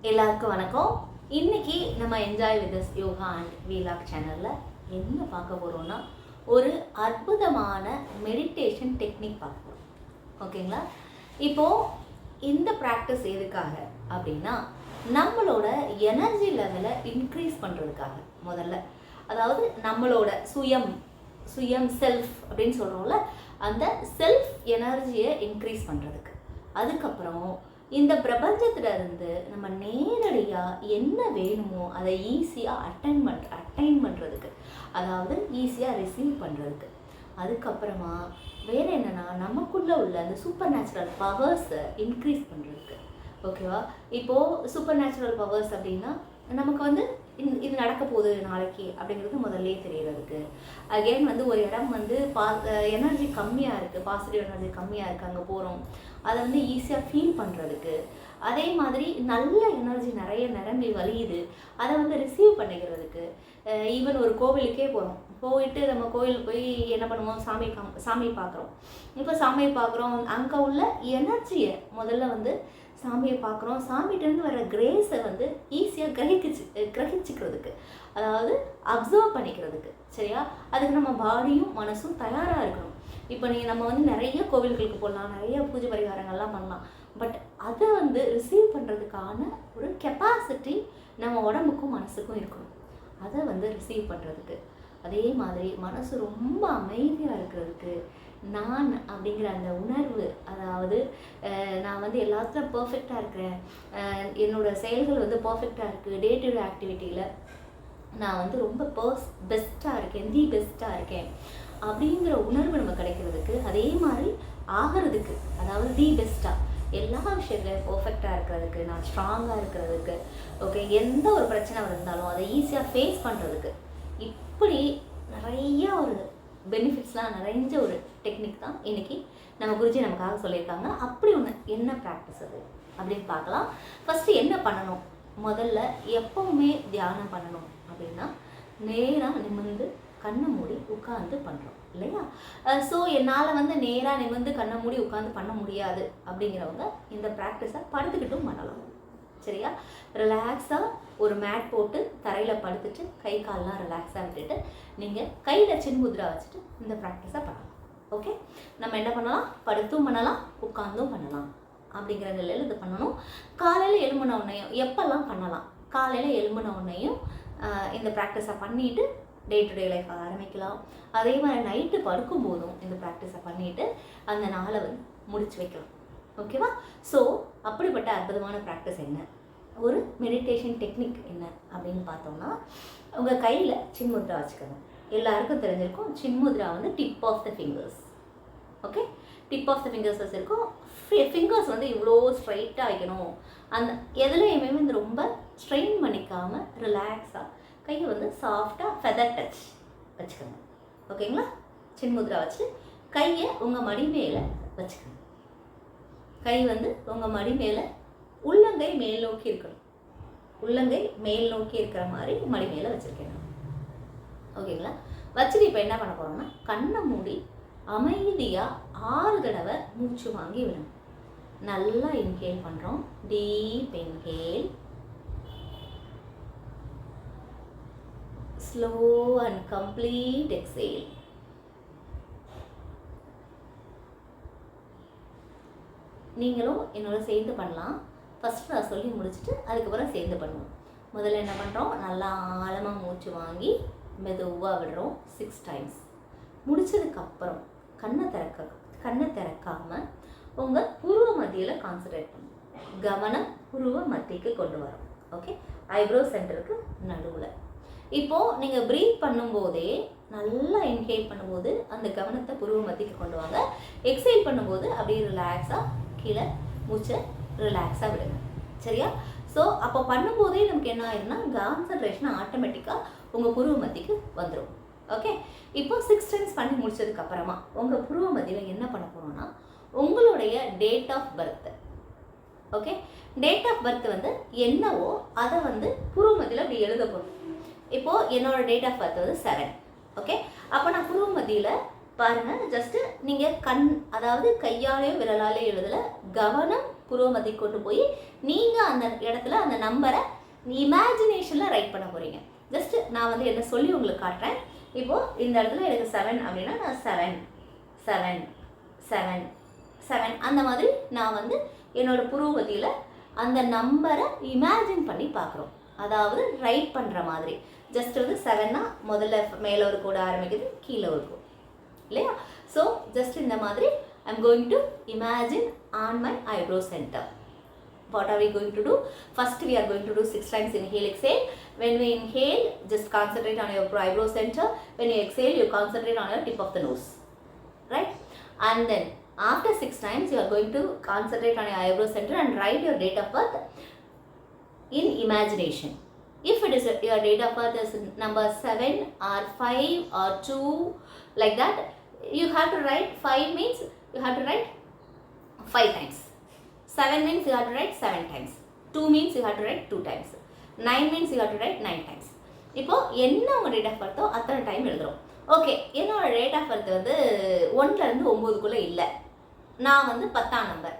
எல்லாருக்கும் வணக்கம். இன்னைக்கு நம்ம enjoy with this yoga and vlog சேனலில் என்ன பார்க்க போகிறோம்னா, ஒரு அற்புதமான மெடிடேஷன் டெக்னிக் பார்க்க போகிறோம். ஓகேங்களா? இப்போது இந்த ப்ராக்டிஸ் எதுக்காக அப்படின்னா, நம்மளோட எனர்ஜி லெவலை இன்க்ரீஸ் பண்ணுறதுக்காக. முதல்ல அதாவது நம்மளோட சுயம் செல்ஃப் அப்படின்னு சொல்கிறோம்ல, அந்த செல்ஃப் எனர்ஜியை இன்க்ரீஸ் பண்ணுறதுக்கு. அதுக்கப்புறம் இந்த பிரபஞ்சத்துல இருந்து நம்ம நேரடியாக என்ன வேணுமோ அதை ஈஸியாக அட்டைன் பண்ணுறதுக்கு, அதாவது ஈஸியாக ரிசீவ் பண்ணுறதுக்கு. அதுக்கப்புறமா வேறு என்னென்னா, நமக்குள்ளே உள்ள அந்த சூப்பர் நேச்சுரல் பவர்ஸை இன்க்ரீஸ் பண்ணுறதுக்கு. ஓகேவா? இப்போது சூப்பர் நேச்சுரல் பவர்ஸ் அப்படின்னா, நமக்கு இது நடக்க போகுது நாளைக்கு அப்படிங்கிறது முதல்ல தெரியறதுக்கு. அகெயின் ஒரு இடம் எனர்ஜி கம்மியாக இருக்குது, பாசிட்டிவ் எனர்ஜி கம்மியாக இருக்குது, அங்கே போகிறோம், அதை ஈஸியாக ஃபீல் பண்ணுறதுக்கு. அதே மாதிரி நல்ல எனர்ஜி நிறைய நிரம்பி வழியுது, அதை ரிசீவ் பண்ணிக்கிறதுக்கு. ஈவன் ஒரு கோவிலுக்கே போகிறோம், போயிட்டு நம்ம கோவிலுக்கு போய் என்ன பண்ணுவோம், சாமி பார்க்குறோம். இப்போ சாமியை பார்க்குறோம், அங்கே உள்ள எனர்ஜியை முதல்ல சாமியை பார்க்குறோம், சாமிகிட்டேருந்து வர கிரேஸை ஈஸியாக கிரகிச்சிக்கிறதுக்கு, அதாவது அப்சர்வ் பண்ணிக்கிறதுக்கு. சரியா? அதுக்கு நம்ம பாடியும் மனசும் தயாராக இருக்கணும். இப்போ நம்ம நிறைய கோவில்களுக்கு போடலாம், நிறைய பூஜை பரிகாரங்கள்லாம் பண்ணலாம். பட் அதை ரிசீவ் பண்ணுறதுக்கான ஒரு கெப்பாசிட்டி நம்ம உடம்புக்கும் மனசுக்கும் இருக்கணும், அதை ரிசீவ் பண்ணுறதுக்கு. அதே மாதிரி மனசு ரொம்ப அமைதியாக இருக்கிறதுக்கு, நான் அப்படிங்கிற அந்த உணர்வு, அதாவது நான் எல்லாத்துலையும் பர்ஃபெக்டாக இருக்கிறேன், என்னோடய செயல்கள் பர்ஃபெக்டாக இருக்குது, டே டு டே ஆக்டிவிட்டியில் நான் ரொம்ப பெஸ்ட்டாக இருக்கேன், பெஸ்ட்டாக இருக்கேன் அப்படிங்கிற உணர்வு நம்ம கிடைக்கிறதுக்கு. அதே மாதிரி ஆகிறதுக்கு, அதாவது பெஸ்ட்டாக எல்லா விஷயத்துலையும் பர்ஃபெக்டாக இருக்கிறதுக்கு, நான் ஸ்ட்ராங்காக இருக்கிறதுக்கு. ஓகே, எந்த ஒரு பிரச்சனை இருந்தாலும் அதை ஈஸியாக ஃபேஸ் பண்ணுறதுக்கு. இப்படி நிறைய ஒரு பெனிஃபிட்ஸ்லாம் நிறைஞ்ச ஒரு டெக்னிக் தான் இன்றைக்கி நம்ம குருஜி நமக்காக சொல்லியிருக்காங்க. அப்படி ஒன்று என்ன ப்ராக்டிஸ் அது அப்படின்னு பார்க்கலாம். ஃபஸ்ட்டு என்ன பண்ணணும், முதல்ல எப்போவுமே தியானம் பண்ணணும் அப்படின்னா நேராக நிமிர்ந்து கண்ணை மூடி உட்காந்து பண்ணுறோம் இல்லையா? ஸோ என்னால் நேராக நிமிர்ந்து கண்ணை மூடி உட்காந்து பண்ண முடியாது அப்படிங்கிறவங்க இந்த ப்ராக்டிஸை படுத்துக்கிட்டும் பண்ணலாம். சரியா? ரிலாக்ஸாக ஒரு மேட் போட்டு தரையில் படுத்துட்டு கை கால்லாம் ரிலாக்ஸாக விட்டுட்டு நீங்கள் கையில் சின்முத்ரா வச்சுட்டு இந்த ப்ராக்டிஸை பண்ணலாம். ஓகே, நம்ம என்ன பண்ணலாம், படுத்தும் பண்ணலாம், உட்காந்தும் பண்ணலாம் அப்படிங்கிற நிலையில் இது பண்ணணும். காலையில் எழும்பின உடனேயும் எப்பெல்லாம் பண்ணலாம், காலையில் எழும்பின உடனேயும் இந்த ப்ராக்டிஸை பண்ணிவிட்டு டே டு டே லைஃப் ஆரம்பிக்கலாம். அதே மாதிரி நைட்டு படுக்கும்போதும் இந்த ப்ராக்டிஸை பண்ணிவிட்டு அந்த நாளை முடிச்சு வைக்கலாம். ஓகேவா? ஸோ அப்படிப்பட்ட அற்புதமான ப்ராக்டிஸ் என்ன, ஒரு மெடிடேஷன் டெக்னிக் என்ன அப்படின்னு பார்த்தோம்னா, உங்கள் கையில் சின்முத்ரா வச்சுக்கோங்க. எல்லாருக்கும் தெரிஞ்சிருக்கும், சின்முத்ரா tip of the fingers. Okay, tip of the fingers வச்சுருக்கோம். ஃபிங்கர்ஸ் இவ்வளோ ஸ்ட்ரைட்டாக வைக்கணும், அந்த எதுலையுமே ரொம்ப ஸ்ட்ரெயின் பண்ணிக்காமல் ரிலாக்ஸாக கையை சாஃப்டாக ஃபெதர் டச் வச்சுக்கோங்க. ஓகேங்களா? சின்முத்ரா வச்சு கையை உங்கள் மடி மேலே வச்சுக்கோங்க. கை உங்கள் மடி மேலே, உள்ளங்கை மேல் நோக்கி இருக்கணும், உள்ளங்கை மேல் நோக்கி இருக்கிற மாதிரி மடி மேலே வச்சுருக்கேன். ஓகேங்களா? வச்சுட்டு இப்போ என்ன பண்ண போகிறோம்னா, கண்ணை மூடி அமைதியாக 6 தடவை மூச்சு வாங்கி விடணும். நல்லா இன்ஹேல் பண்ணுறோம், deep inhale, slow and complete exhale. நீங்களும் என்னோட சேர்ந்து பண்ணலாம். ஃபஸ்ட்டு நான் சொல்லி முடிச்சுட்டு அதுக்கப்புறம் சேர்ந்து பண்ணுவோம். முதல்ல என்ன பண்ணுறோம், நல்லா ஆழமாக மூச்சு வாங்கி மெதுவாக விடுறோம் 6 டைம்ஸ். முடித்ததுக்கப்புறம் கண்ணை திறக்காமல் உங்கள் புருவ மத்தியில் கான்சன்ட்ரேட் பண்ணும். கவனம் புருவ மத்திக்கு கொண்டு வரோம். ஓகே, ஐப்ரோ சென்டருக்கு நடுவில். இப்போது நீங்கள் ப்ரீத் பண்ணும்போதே நல்லா இன்ஹேல் பண்ணும்போது அந்த கவனத்தை புருவ மத்திக்கு கொண்டு வாங்க. எக்ஸேல் பண்ணும்போது அப்படியே ரிலாக்ஸாக கீழே மூச்சை ரிலாக்ஸாக விடுங்க. சரியா? ஸோ அப்போ பண்ணும்போதே நமக்கு என்ன ஆயிருன்னா, கான்சன்ட்ரேஷன் ஆட்டோமேட்டிக்காக உங்கள் புருவ மத்திக்கு வந்துடும். ஓகே, இப்போ 6 டைம்ஸ் பண்ணி முடிச்சதுக்கப்புறமா உங்கள் புருவ மத்தியில் என்ன பண்ண போகிறோம்னா, உங்களுடைய date of birth. Okay, date of birth என்னவோ அதை புருவ மத்தியில் அப்படி எழுத போகிறோம். இப்போது என்னோட டேட் ஆஃப் பர்த் 7. ஓகே, அப்போ நான் புருவ மத்தியில் பாருங்கள், ஜஸ்ட்டு நீங்கள் அதாவது கையாலேயோ விரலாலேயோ எழுதலை, கவனம் புருவமத்தி கொண்டு போய் நீங்கள் அந்த இடத்துல அந்த நம்பரை இமேஜினேஷனில் ரைட் பண்ண போகிறீங்க. ஜஸ்ட்டு நான் வந்து என்ன சொல்லி உங்களுக்கு காட்டுறேன். இப்போது இந்த இடத்துல எனக்கு 7 அப்படின்னா நான் 7 7 7 7 அந்த மாதிரி நான் வந்து என்னோடய புருவமத்தியில் அந்த நம்பரை இமேஜின் பண்ணி பார்க்குறோம். அதாவது ரைட் பண்ணுற மாதிரி. ஜஸ்ட் வந்து 7னா முதல்ல மேலே ஒரு கோடு ஆரம்பிக்குது, கீழே ஒரு கோடு இல்லையா? ஸோ ஜஸ்ட் இந்த மாதிரி I'm going to imagine on my eyebrow centre. What are we going to do? First we are going to do 6 times inhale, exhale. When we inhale, just concentrate on your eyebrow center. When you exhale, you concentrate on your tip of the nose. Right? And then after 6 times, you are going to concentrate on your eyebrow center and write your date of birth in imagination. If it is your date of birth is number 7 or 5 or 2 like that, you have to write 5 means you have to write 5 times. 7 means you have to write 7 times. 2 means you have to write 2 times. 9 means you have to write 9 times. இப்போ என்ன உங்கள் date of பர்த்தோ அத்தனை time எழுதுகிறோம். Okay, என்னோட date of birth வந்து 1லேருந்து 9க்குள்ளே இல்லை, நான் வந்து 10ஆம் நம்பர்.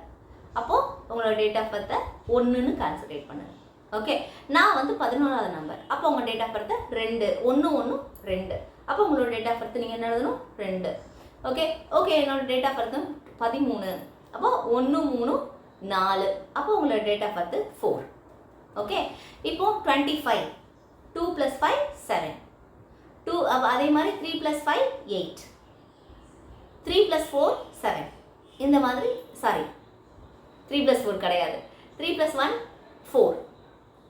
அப்போது உங்களோட டேட் ஆஃப் பர்த்தை 1ன்னு கான்சன்ட்ரேட் பண்ணுங்க. ஓகே, நான் வந்து 11ஆவது நம்பர். அப்போ உங்கள் டேட் ஆஃப் பர்த்தை 2 1 1 2. அப்போ உங்களோட டேட் ஆஃப் பர்த் நீங்கள் என்ன எழுதணும்? 2. ஓகே ஓகே, என்னோட டேட் ஆஃப் பர்த் 13. அப்போ 1 3 4. அப்போ உங்களோட டேட் ஆஃப் பர்த் 4. ஓகே, இப்போ 25 2 + 5 7 2. அதே மாதிரி 3 + 5 8 3 + 4 7. இந்த மாதிரி சாரி 3 + 4 கிடையாது, 3 + 1 4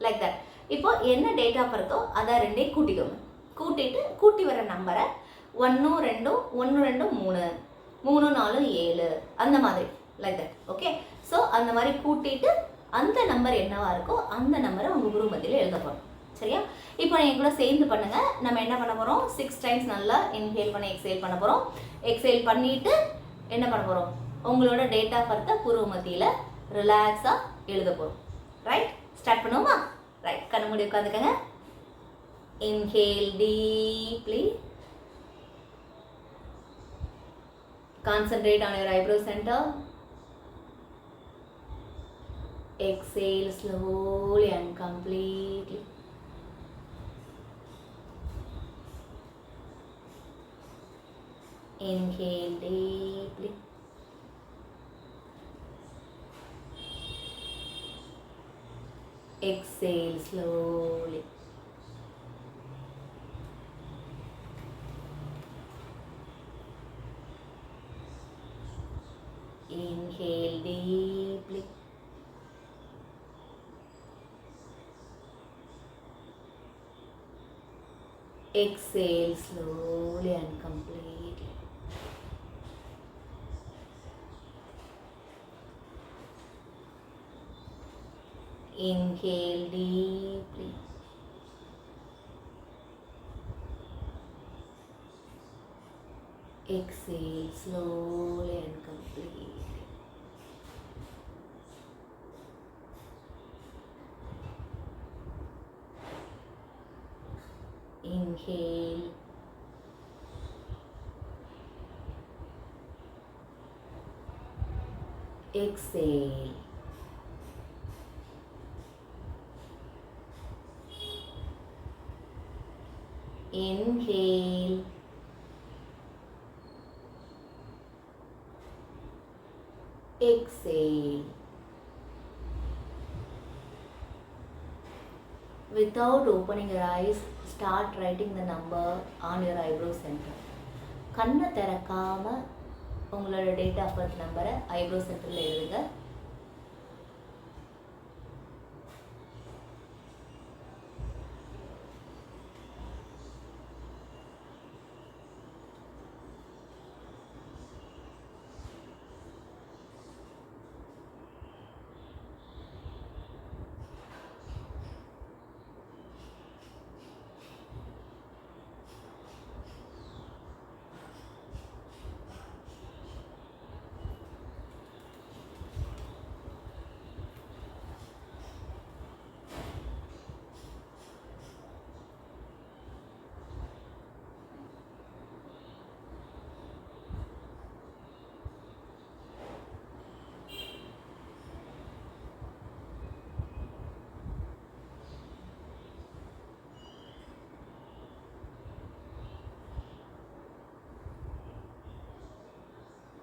லைக் தட். இப்போ என்ன டேட் ஆஃப் பர்த்தோ அதை 2 கூட்டிக்கோங்க. கூட்டிட்டு கூட்டி வர நம்பரை 1 2 1 2 3 3 4 7 அந்த மாதிரி லைக் தட். ஓகே, ஸோ அந்த மாதிரி கூட்டிட்டு அந்த நம்பர் என்னவா இருக்கோ அந்த நம்பரை உங்கள் குருமத்தியில் எழுத போகிறோம். சரியா? இப்போ நீங்கள் கூட சேர்ந்து பண்ணுங்கள். நம்ம என்ன பண்ண போகிறோம்? 6 டைம்ஸ் நல்லா இன்ஹேல் பண்ணி எக்ஸேல் பண்ண போகிறோம். எக்ஸேல் பண்ணிவிட்டு என்ன பண்ண போகிறோம்? உங்களோட டேட் ஆஃப் பர்த்தை குருமத்தியில் ரிலாக்ஸாக எழுத போகிறோம். ரைட்? ஸ்டார்ட் பண்ணுவோமா? ரைட், கண்ணு மூடி உட்காந்துக்கங்க. Inhale deeply. Concentrate on your eyebrow center. Exhale slowly and completely. Inhale deeply. Exhale slowly. Inhale deeply. Exhale slowly and completely. Inhale deeply. Exhale slowly and completely. Inhale. Exhale. Inhale. Exhale. Without opening your eyes, start writing the number on your eyebrow center. கண்ணை திறக்காம உங்களோட date of birth நம்பரை eyebrow சென்டரில் எழுதுங்க.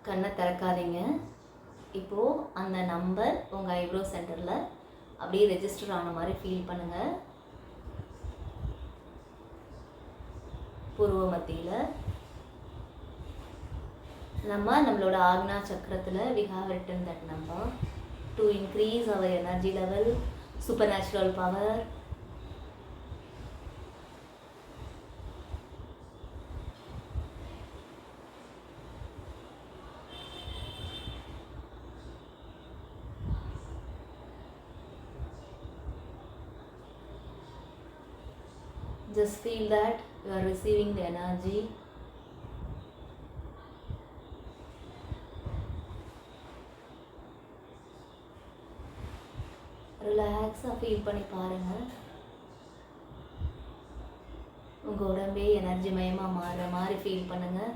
கண்ணை திறக்காதீங்க. இப்போது அந்த number உங்கள் eyebrow சென்டரில் அப்படியே ரெஜிஸ்டர் ஆன மாதிரி ஃபீல் பண்ணுங்கள். பூர்வ மத்தியில் நம்மளோட ஆக்னா சக்கரத்தில் we have written that number to increase our energy level, supernatural power. Just feel that you are receiving the energy. ரிலாக்ஸாக ஃபீல் பண்ணி பாருங்கள். உங்கள் உடம்பே எனர்ஜி மயமாக மாறுற மாதிரி ஃபீல் பண்ணுங்கள்.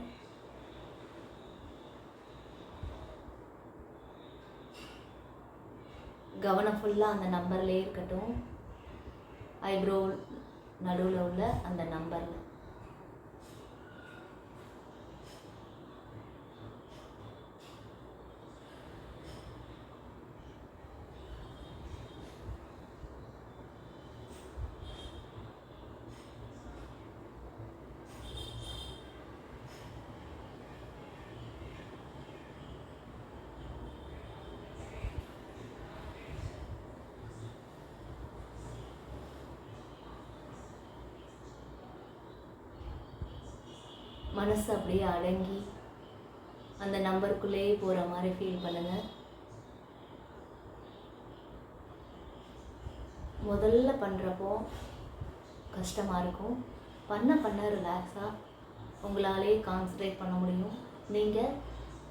கவனம் ஃபுல்லாக அந்த நம்பர்லேயே இருக்கட்டும். ஐப்ரோ நடுவில் உள்ள அந்த நம்பரில். மனசு அப்படியே அடங்கி அந்த நம்பருக்குள்ளேயே போகிற மாதிரி ஃபீல் பண்ணுங்கள். முதல்ல பண்ணுறப்போ கஷ்டமாக இருக்கும். பண்ண ரிலாக்ஸாக உங்களாலே கான்சன்ட்ரேட் பண்ண முடியும். நீங்கள்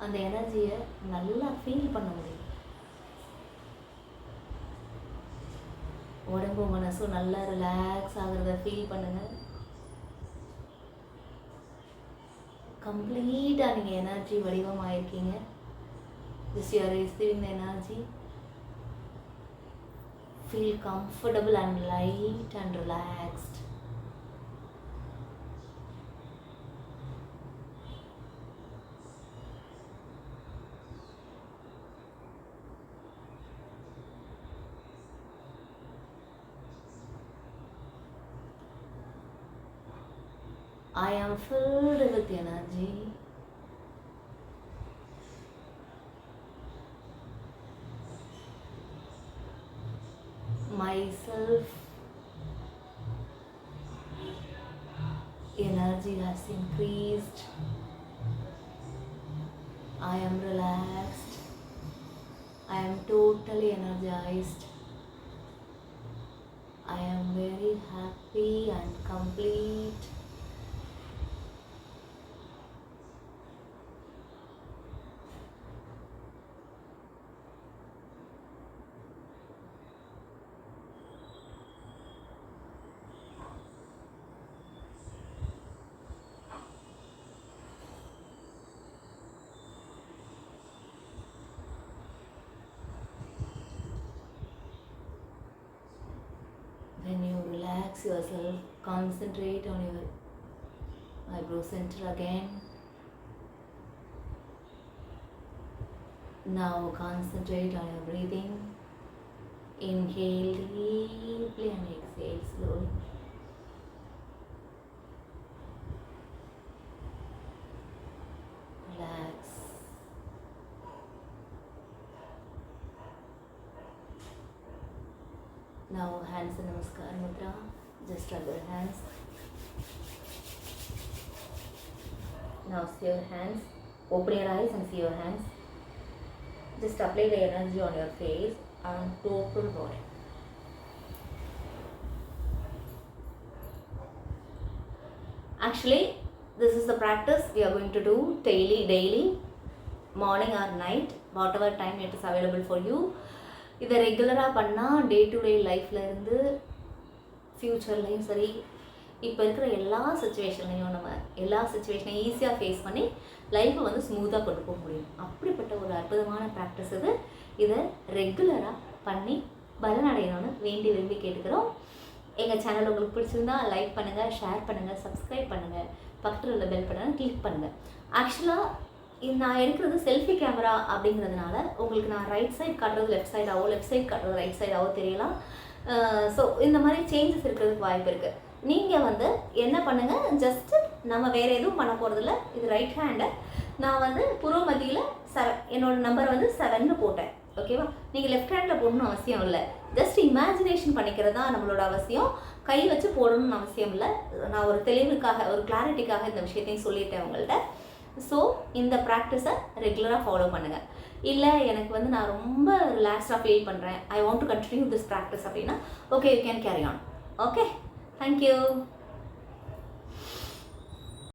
அந்த எனர்ஜியை நல்லா ஃபீல் பண்ண முடியும். உடம்பு மனசும் நல்லா ரிலாக்ஸ் ஆகிறத ஃபீல் பண்ணுங்கள். கம்ப்ளீட்டாக நீங்கள் energy வடிவமாயிருக்கீங்க. Just you are receiving the energy. Feel comfortable and light and relaxed. I am filled with energy. Myself energy has increased. I am relaxed. I am totally energized. I am very happy and complete. When you relax yourself, concentrate on your eyebrow center again. Now concentrate on your breathing. Inhale deeply and exhale slowly. Relax. Now hands in Namaskar Mudra. Just rub your hands. Now see your hands. Open your eyes and see your hands. Just apply the energy on your face and total body. Actually, this is the practice we are going to do daily, morning or night, whatever time it is available for you. இதை ரெகுலராக பண்ணால் day to day லைஃப்பில் இருந்து ஃப்யூச்சர்லேயும் சரி, இப்போ இருக்கிற எல்லா சுச்சுவேஷன்லையும் நம்ம எல்லா சுச்சுவேஷனையும் ஈஸியாக ஃபேஸ் பண்ணி லைஃப்பை வந்து ஸ்மூத்தாக கொண்டு போக முடியும். அப்படிப்பட்ட ஒரு அற்புதமான ப்ராக்டிஸ் இது. இதை ரெகுலராக பண்ணி பலனடையணும்னு விரும்பி கேட்டுக்கிறோம். எங்கள் சேனல் உங்களுக்கு பிடிச்சிருந்தா லைக் பண்ணுங்கள், ஷேர் பண்ணுங்கள், சப்ஸ்கிரைப் பண்ணுங்கள், பக்கத்தில் உள்ள பெல் பட்டனை கிளிக் பண்ணுங்கள். ஆக்சுவலாக நான் எடுக்கிறது செல்ஃபி கேமரா அப்படிங்கிறதுனால உங்களுக்கு நான் ரைட் சைடு காட்டுறது லெஃப்ட் சைடாவோ லெஃப்ட் சைடு காட்டுறது ரைட் சைடாவோ தெரியலாம். ஸோ இந்த மாதிரி சேஞ்சஸ் இருக்கிறதுக்கு வாய்ப்பு இருக்குது. நீங்கள் வந்து என்ன பண்ணுங்கள், ஜஸ்ட்டு நம்ம வேறு எதுவும் பண்ண போகிறதில்ல. இது ரைட் ஹேண்டு. நான் வந்து புருவ மத்தியில் என்னோடய நம்பர் வந்து 7ன்னு போட்டேன். ஓகேவா? நீங்கள் லெஃப்ட் ஹேண்டில் போடணும்னு அவசியம் இல்லை. ஜஸ்ட் இமேஜினேஷன் பண்ணிக்கிறது தான் நம்மளோட அவசியம். கை வச்சு போடணும்னு அவசியம் இல்லை. நான் ஒரு தெளிவுக்காக, ஒரு கிளாரிட்டிக்காக இந்த விஷயத்தையும் சொல்லிட்டேன் உங்கள்கிட்ட. ஸோ இந்த ப்ராக்டிஸை ரெகுலராக ஃபாலோ பண்ணுங்கள். இல்லை எனக்கு வந்து நான் ரொம்ப ரிலாக்ஸ்டாக ஃபீல் பண்ணுறேன், I want to continue this practice அப்படின்னா okay, you can carry on. Okay, thank you.